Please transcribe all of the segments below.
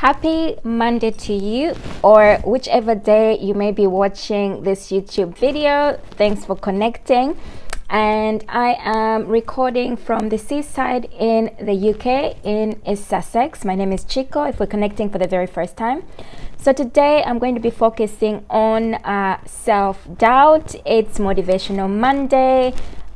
Happy Monday to you, or whichever day you may be watching this YouTube video. Thanks for connecting. And I am recording from the seaside in the UK, in East Sussex. My name is Chiko, if we're connecting for the very first time. So today I'm going to be focusing on self-doubt. It's Motivational Monday,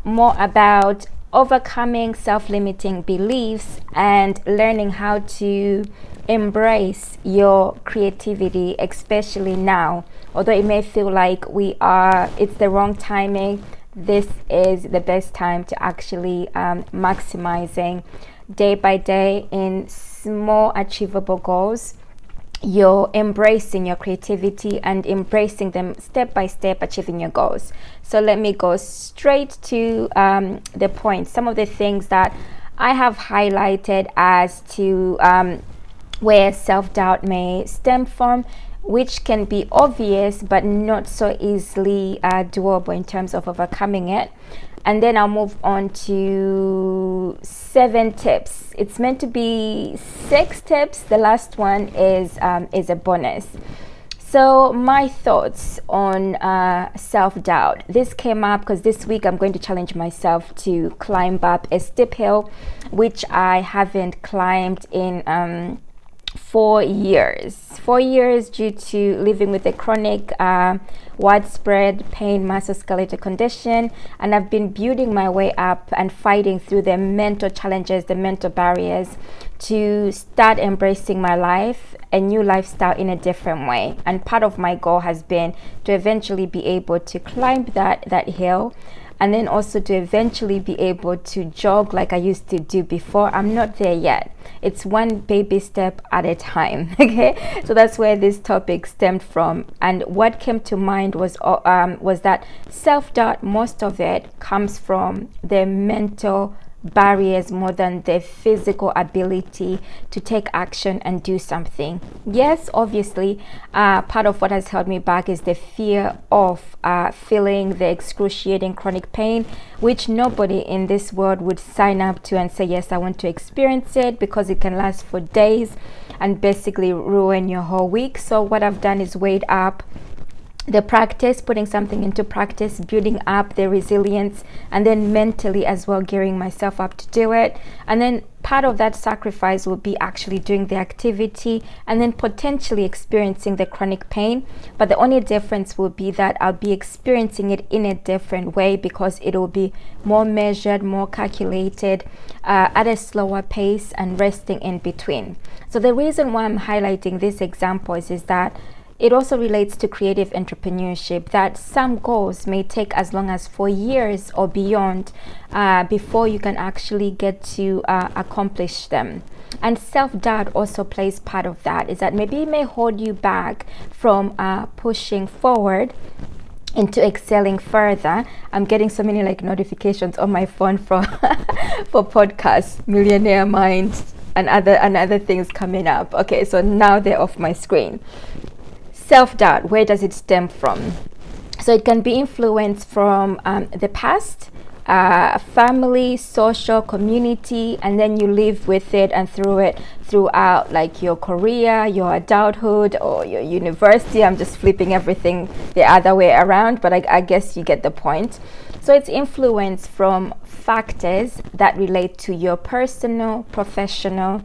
more about overcoming self-limiting beliefs and learning how to embrace your creativity, especially now. Although it may feel like it's the wrong timing, this is the best time to actually maximizing day by day in small achievable goals. You're embracing your creativity and embracing them step by step, achieving your goals. So let me go straight to the point. Some of the things that I have highlighted as to where self-doubt may stem from, which can be obvious but not so easily doable in terms of overcoming it. And then I'll move on to 7 tips. It's meant to be 6 tips. The last one is a bonus. So my thoughts on self-doubt. This came up because this week I'm going to challenge myself to climb up a steep hill, which I haven't climbed in 4 years. 4 years due to living with a chronic widespread pain musculoskeletal condition, and I've been building my way up and fighting through the mental challenges, the mental barriers, to start embracing my life, a new lifestyle in a different way. And part of my goal has been to eventually be able to climb that hill, and then also to eventually be able to jog like I used to do before. I'm not there yet. It's one baby step at a time. Okay, so that's where this topic stemmed from. And what came to mind was that self-doubt, most of it comes from the mental barriers more than the physical ability to take action and do something. Yes, obviously, part of what has held me back is the fear of feeling the excruciating chronic pain, which nobody in this world would sign up to and say, yes, I want to experience it, because it can last for days and basically ruin your whole week. So what I've done is weighed up the practice, putting something into practice, building up the resilience, and then mentally as well gearing myself up to do it. And then part of that sacrifice will be actually doing the activity and then potentially experiencing the chronic pain. But the only difference will be that I'll be experiencing it in a different way, because it will be more measured, more calculated, at a slower pace, and resting in between. So the reason why I'm highlighting this example is that it also relates to creative entrepreneurship, that some goals may take as long as 4 years or beyond before you can actually get to accomplish them. And self-doubt also plays part of that, is that maybe it may hold you back from pushing forward into excelling further. I'm getting so many notifications on my phone for podcasts, Millionaire Minds, and other things coming up. Okay, so now they're off my screen. Self-doubt, where does it stem from? So it can be influenced from the past, family, social, community, and then you live with it and throughout your career, your adulthood, or your university. I'm just flipping everything the other way around, but I guess you get the point. So it's influenced from factors that relate to your personal, professional,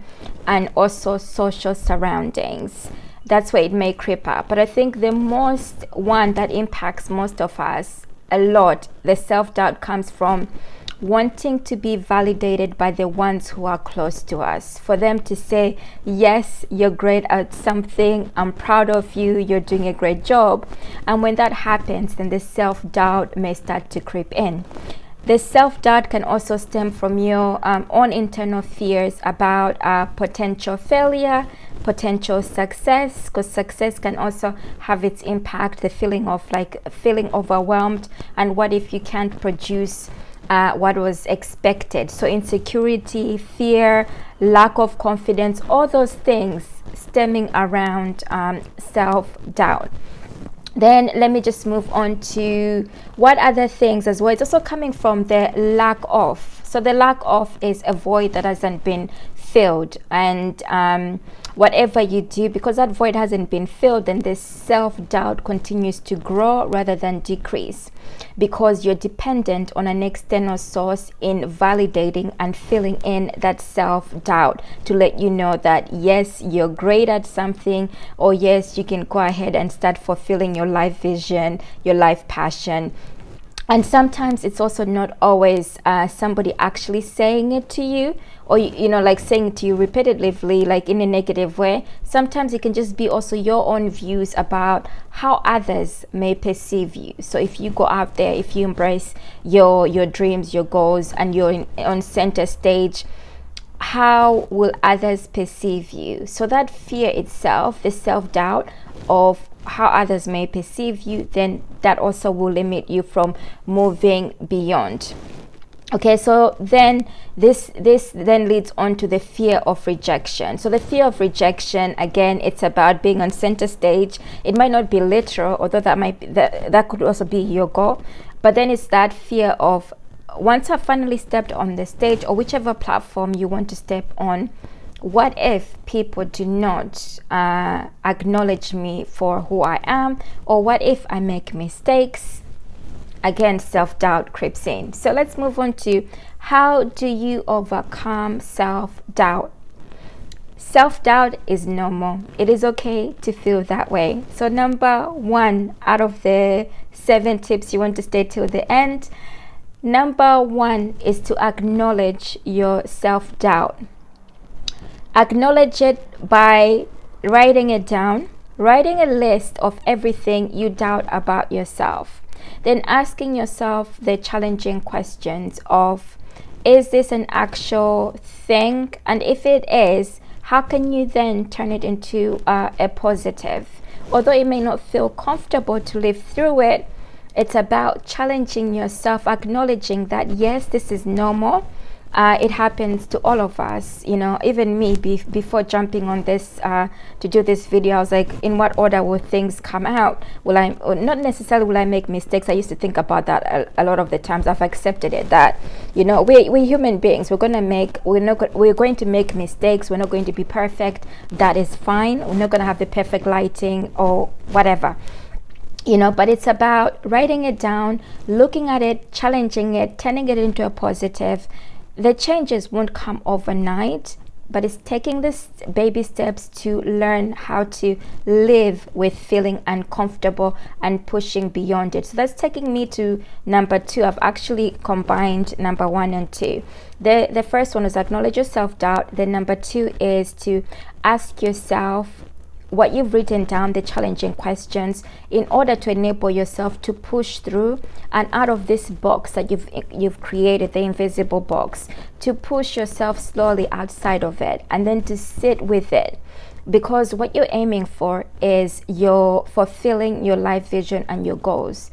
and also social surroundings. That's where it may creep up. But I think the most one that impacts most of us a lot, the self-doubt, comes from wanting to be validated by the ones who are close to us. For them to say, yes, you're great at something, I'm proud of you, you're doing a great job. And when that happens, then the self-doubt may start to creep in. The self-doubt can also stem from your own internal fears about potential failure, potential success, because success can also have its impact, the feeling of feeling overwhelmed, and what if you can't produce what was expected. So insecurity, fear, lack of confidence, all those things stemming around self-doubt. Then let me just move on to what other things as well. It's also coming from the lack of. So the lack of is a void that hasn't been filled, and whatever you do, because that void hasn't been filled, then this self-doubt continues to grow rather than decrease, because you're dependent on an external source in validating and filling in that self-doubt to let you know that yes, you're great at something, or yes, you can go ahead and start fulfilling your life vision, your life passion. And sometimes it's also not always somebody actually saying it to you, or you know, like saying it to you repetitively, like in a negative way. Sometimes it can just be also your own views about how others may perceive you. So if you go out there, if you embrace your dreams, your goals, and you're on center stage, how will others perceive you? So that fear itself, the self-doubt of how others may perceive you, then that also will limit you from moving beyond. Okay, so then this then leads on to the fear of rejection. So the fear of rejection, again, it's about being on center stage. It might not be literal, although that might be, that could also be your goal, but then it's that fear of, once I've finally stepped on the stage or whichever platform you want to step on, what if people do not acknowledge me for who I am? Or what if I make mistakes? Again, self-doubt creeps in. So let's move on to, how do you overcome self-doubt? Self-doubt is normal. It is okay to feel that way. So number one out of the 7 tips you want to stay till the end, number one is to acknowledge your self-doubt. Acknowledge it by writing it down, writing a list of everything you doubt about yourself. Then asking yourself the challenging questions of, is this an actual thing? And if it is, how can you then turn it into a positive? Although it may not feel comfortable to live through it, it's about challenging yourself, acknowledging that yes, this is normal. It happens to all of us, you know. Even me, before jumping on this to do this video, I was like, in what order will things come out? Will I, or not necessarily will I make mistakes? I used to think about that a lot of the times. I've accepted it, that, you know, we're human beings. We're going to make mistakes. We're not going to be perfect. That is fine. We're not going to have the perfect lighting or whatever, you know. But it's about writing it down, looking at it, challenging it, turning it into a positive. The changes won't come overnight, but it's taking this baby steps to learn how to live with feeling uncomfortable and pushing beyond it. So that's taking me to number 2. I've actually combined number 1 and 2. The first one is acknowledge your self-doubt. Then number 2 is to ask yourself what you've written down, the challenging questions, in order to enable yourself to push through and out of this box that you've created, the invisible box, to push yourself slowly outside of it, and then to sit with it, because what you're aiming for is you're fulfilling your life vision and your goals.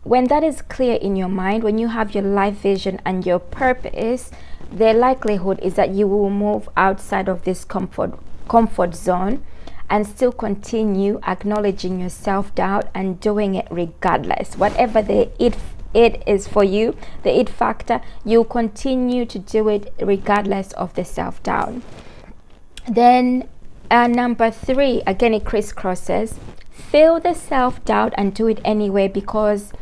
When that is clear in your mind, when you have your life vision and your purpose, the likelihood is that you will move outside of this comfort zone and still continue acknowledging your self-doubt and doing it regardless. Whatever the it is for you, the it factor, you'll continue to do it regardless of the self-doubt. Then number 3, again, it crisscrosses. Feel the self-doubt and do it anyway, because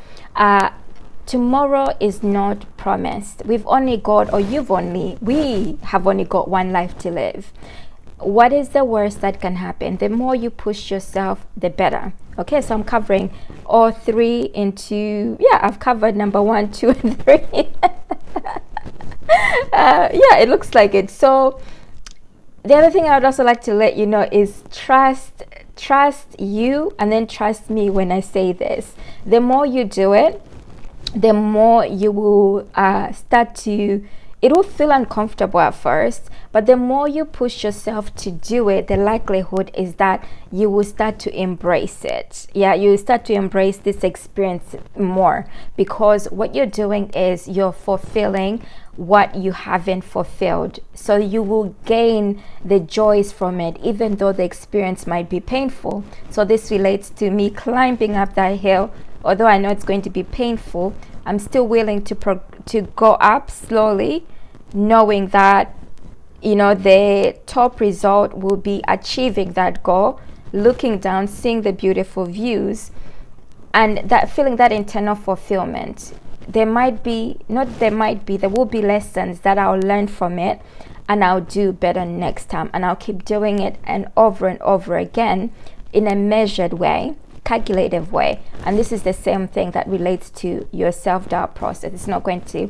tomorrow is not promised. We have only got one life to live. What is the worst that can happen? The more you push yourself, the better. Okay, so I'm covering all 3 into, I've covered number 1, 2, and 3. It looks like it. So the other thing I would also like to let you know is trust you, and then trust me when I say this. The more you do it, the more you will start to it will feel uncomfortable at first, but the more you push yourself to do it, the likelihood is that you will start to embrace it. Yeah, you will start to embrace this experience more, because what you're doing is you're fulfilling what you haven't fulfilled. So you will gain the joys from it, even though the experience might be painful. So this relates to me climbing up that hill. Although I know it's going to be painful, I'm still willing to go up slowly, knowing that, you know, the top result will be achieving that goal, looking down, seeing the beautiful views, and that feeling that internal fulfillment. There will be lessons that I'll learn from it, and I'll do better next time, and I'll keep doing it and over again in a measured way, calculative way. And this is the same thing that relates to your self-doubt process. It's not going to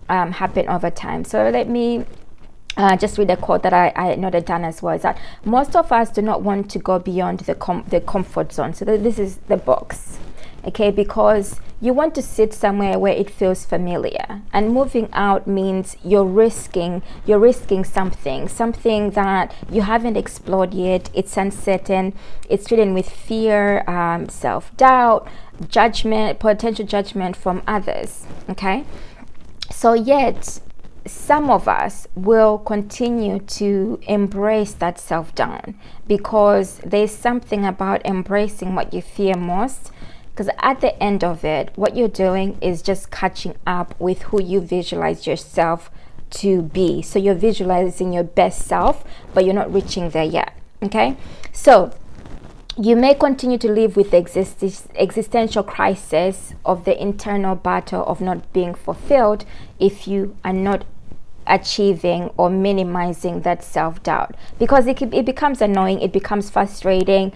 happen over time. So let me just read a quote that I noted down as well, is that most of us do not want to go beyond the comfort zone. So this is the box, okay? Because you want to sit somewhere where it feels familiar, and moving out means you're risking something that you haven't explored yet. It's uncertain, it's ridden with fear, self-doubt, judgment, potential judgment from others, okay? So yet some of us will continue to embrace that self-doubt, because there's something about embracing what you fear most. Because at the end of it, what you're doing is just catching up with who you visualize yourself to be. So you're visualizing your best self, but you're not reaching there yet, okay? So you may continue to live with the existential crisis of the internal battle of not being fulfilled if you are not achieving or minimizing that self-doubt, because it becomes annoying, it becomes frustrating,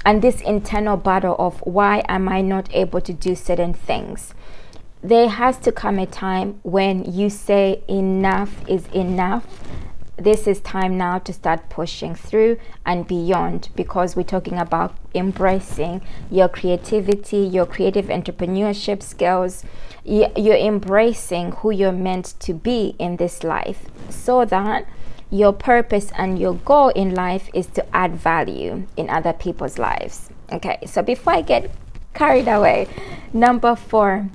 and this internal battle of why am I not able to do certain things. There has to come a time when you say enough is enough. This is time now to start pushing through and beyond, because we're talking about embracing your creativity, your creative entrepreneurship skills. You're embracing who you're meant to be in this life, so that your purpose and your goal in life is to add value in other people's lives. Okay, so before I get carried away, number 4,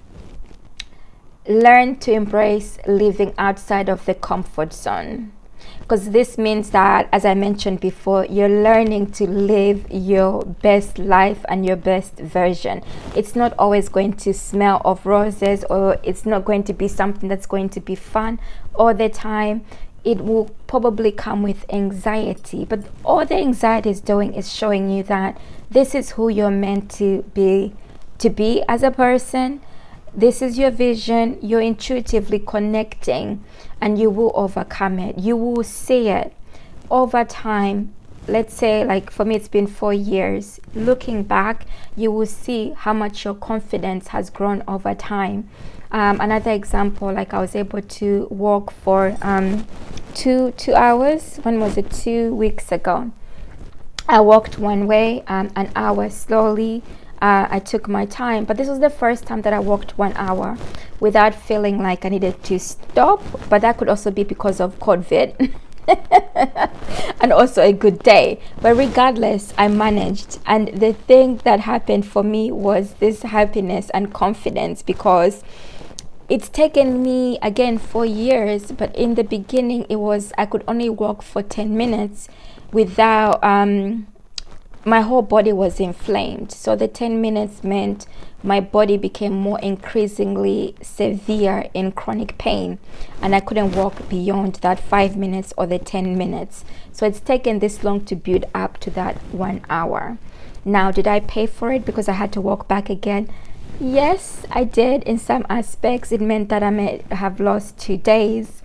learn to embrace living outside of the comfort zone. Because this means that, as I mentioned before, you're learning to live your best life and your best version. It's not always going to smell of roses, or it's not going to be something that's going to be fun all the time. It will probably come with anxiety, but all the anxiety is doing is showing you that this is who you're meant to be as a person. This is your vision. You're intuitively connecting, and you will overcome it. You will see it over time. Let's say, like for me, it's been 4 years. Looking back, you will see how much your confidence has grown over time. Another example, like I was able to walk for 2 hours. When was it? 2 weeks ago. I walked one way, an hour slowly. I took my time, but this was the first time that I walked 1 hour without feeling like I needed to stop. But that could also be because of COVID and also a good day. But regardless, I managed. And the thing that happened for me was this happiness and confidence, because it's taken me, again, 4 years, but in the beginning I could only walk for 10 minutes without, my whole body was inflamed. So the 10 minutes meant my body became more increasingly severe in chronic pain, and I couldn't walk beyond that 5 minutes or the 10 minutes. So it's taken this long to build up to that 1 hour. Now, did I pay for it because I had to walk back again? Yes, I did. In some aspects, it meant that I may have lost 2 days.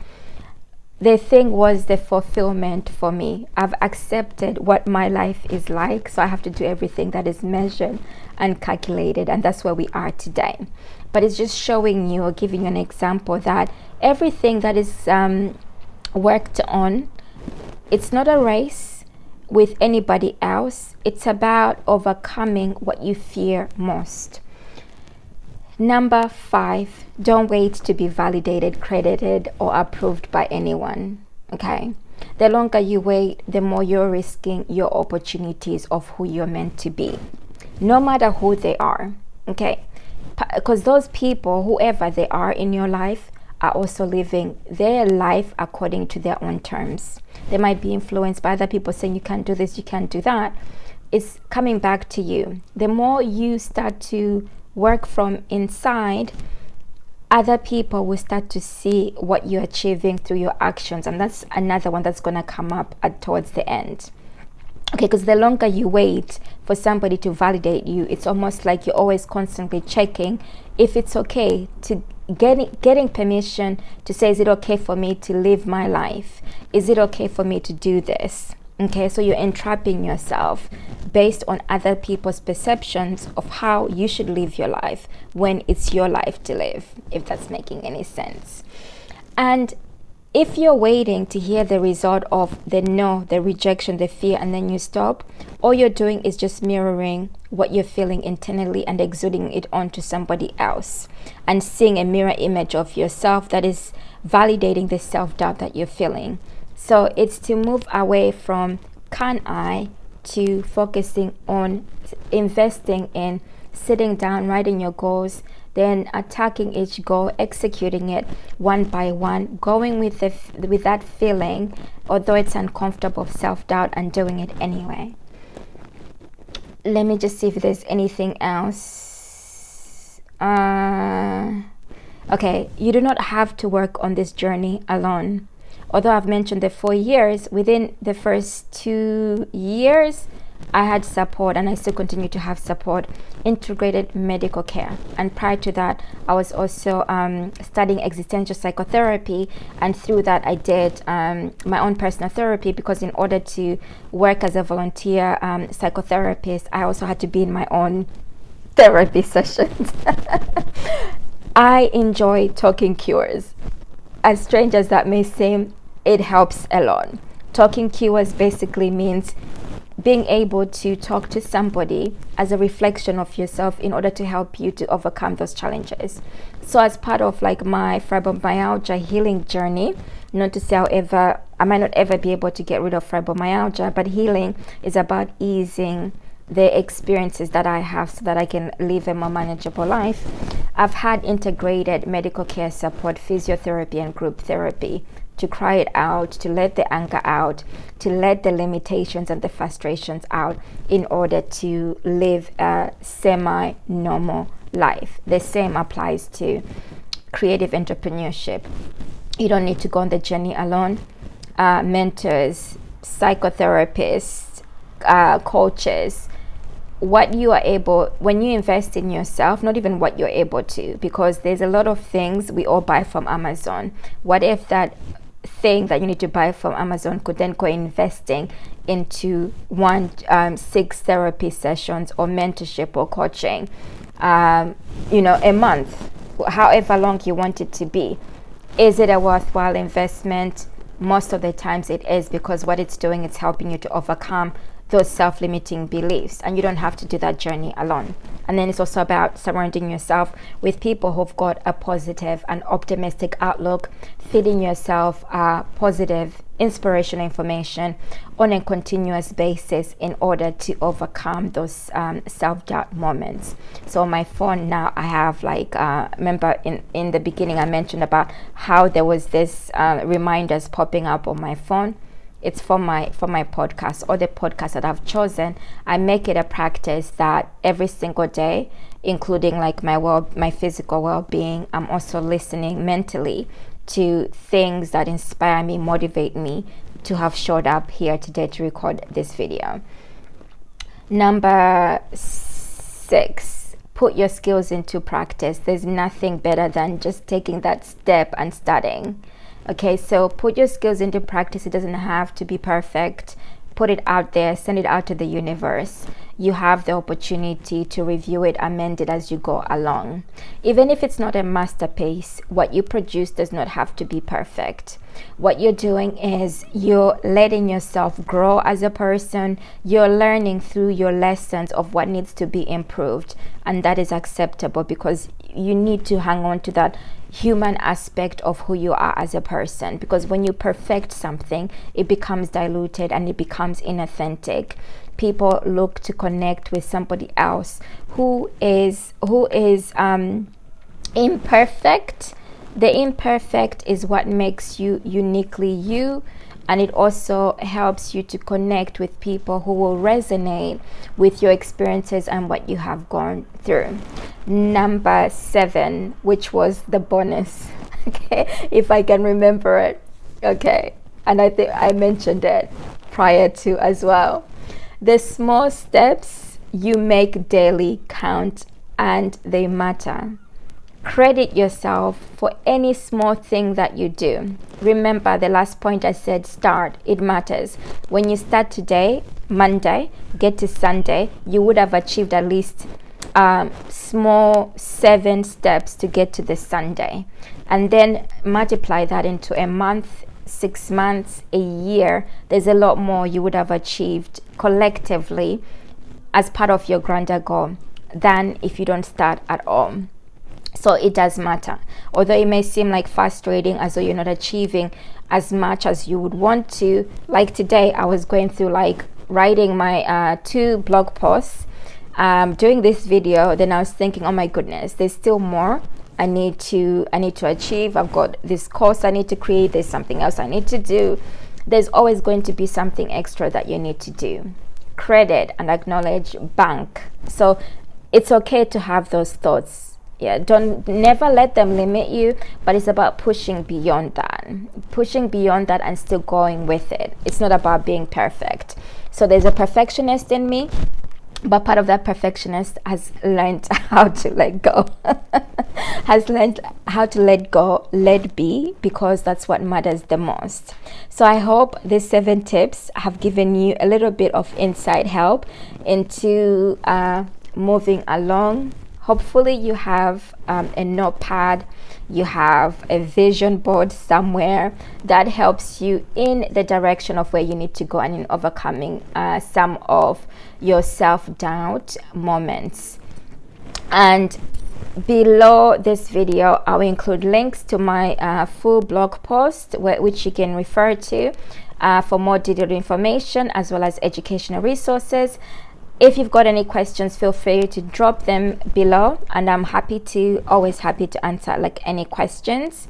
The thing was the fulfillment for me. I've accepted what my life is like, so I have to do everything that is measured and calculated, and that's where we are today. But it's just showing you or giving you an example that everything that is worked on, it's not a race with anybody else. It's about overcoming what you fear most. Number 5, don't wait to be validated, credited, or approved by anyone. Okay, the longer you wait, the more you're risking your opportunities of who you're meant to be, no matter who they are. Okay, because those people, whoever they are in your life, are also living their life according to their own terms. They might be influenced by other people saying you can't do this, you can't do that. It's coming back to you. The more you start to work from inside, other people will start to see what you're achieving through your actions, and that's another one that's going to come up towards the end. Okay, because the longer you wait for somebody to validate you, it's almost like you're always constantly checking if it's okay to getting permission to say, is it okay for me to live my life? Is it okay for me to do this? Okay, so you're entrapping yourself based on other people's perceptions of how you should live your life when it's your life to live, if that's making any sense. And if you're waiting to hear the result of the no, the rejection, the fear, and then you stop, all you're doing is just mirroring what you're feeling internally and exuding it onto somebody else, and seeing a mirror image of yourself that is validating the self-doubt that you're feeling. So it's to move away from can I to focusing on investing in sitting down, writing your goals, then attacking each goal, executing it one by one, going with that feeling, although it's uncomfortable, of self-doubt, and doing it anyway. Let me just see if there's anything else. Okay, you do not have to work on this journey alone. Although I've mentioned the 4 years, within the first 2 years, I had support, and I still continue to have support, integrated medical care. And prior to that, I was also studying existential psychotherapy, and through that I did my own personal therapy, because in order to work as a volunteer psychotherapist, I also had to be in my own therapy sessions. I enjoy talking cures. As strange as that may seem, it helps a lot. Talking cures basically means being able to talk to somebody as a reflection of yourself in order to help you to overcome those challenges. So as part of like my fibromyalgia healing journey, not to say however, I might not ever be able to get rid of fibromyalgia, but healing is about easing the experiences that I have so that I can live a more manageable life. I've had integrated medical care support, physiotherapy, and group therapy to cry it out, to let the anger out, to let the limitations and the frustrations out in order to live a semi-normal life. The same applies to creative entrepreneurship. You don't need to go on the journey alone. Mentors, psychotherapists, coaches, what you are able, when you invest in yourself, not even what you're able to, because there's a lot of things we all buy from Amazon. What if that thing that you need to buy from Amazon could then go investing into 6 therapy sessions or mentorship or coaching, a month, however long you want it to be? Is it a worthwhile investment? Most of the times it is, because what it's doing, it's helping you to overcome those self-limiting beliefs, and you don't have to do that journey alone. And then it's also about surrounding yourself with people who've got a positive and optimistic outlook, feeding yourself positive inspirational information on a continuous basis in order to overcome those self-doubt moments. So on my phone now, I have remember in the beginning I mentioned about how there was this reminders popping up on my phone. It's for my podcast, or the podcast that I've chosen. I make it a practice that every single day, including like my physical well-being, I'm also listening mentally to things that inspire me, motivate me to have showed up here today to record this video. Number 6, put your skills into practice. There's nothing better than just taking that step and starting. Okay, so put your skills into practice. It doesn't have to be perfect. Put it out there, send it out to the universe. You have the opportunity to review it, amend it as you go along. Even if it's not a masterpiece, what you produce does not have to be perfect. What you're doing is you're letting yourself grow as a person. You're learning through your lessons of what needs to be improved, and that is acceptable, because you need to hang on to that human aspect of who you are as a person, because when you perfect something, it becomes diluted and it becomes inauthentic. People look to connect with somebody else who is imperfect. The imperfect is what makes you uniquely you, and it also helps you to connect with people who will resonate with your experiences and what you have gone through. Number 7, which was the bonus, okay, if I can remember it, okay, and I think I mentioned it prior to as well. The small steps you make daily count, and they matter. Credit yourself for any small thing that you do. Remember the last point I said, start. It matters. When you start today, Monday, get to Sunday, you would have achieved at least small 7 steps to get to the Sunday. And then multiply that into a month, 6 months, a year. There's a lot more you would have achieved collectively as part of your grander goal than if you don't start at all. So it does matter. Although it may seem like frustrating, as though you're not achieving as much as you would want to. Like today, I was going through like writing my 2 blog posts, doing this video. Then I was thinking, oh my goodness, there's still more I need to achieve. I've got this course I need to create. There's something else I need to do. There's always going to be something extra that you need to do. Credit and acknowledge, bank. So it's okay to have those thoughts. Yeah, never let them limit you, but it's about pushing beyond that and still going with it. It's not about being perfect. So there's a perfectionist in me, but part of that perfectionist has learned how to let go let be, because that's what matters the most. So I hope these 7 tips have given you a little bit of inside help into moving along. Hopefully you have a notepad, you have a vision board somewhere that helps you in the direction of where you need to go and in overcoming some of your self-doubt moments. And below this video, I will include links to my full blog post, which you can refer to for more detailed information, as well as educational resources. If you've got any questions, feel free to drop them below, and I'm always happy to answer like any questions.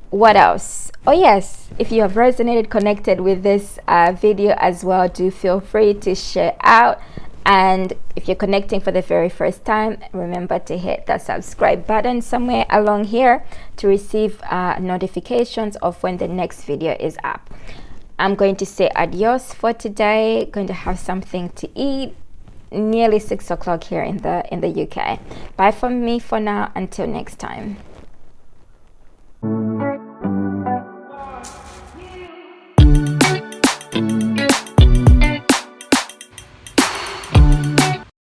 What else? Oh yes, if you have resonated, connected with this video as well, do feel free to share out. And if you're connecting for the very first time, remember to hit the subscribe button somewhere along here to receive notifications of when the next video is up. I'm going to say adios for today. Going to have something to eat. Nearly 6 o'clock here in the UK. Bye from me for now. Until next time.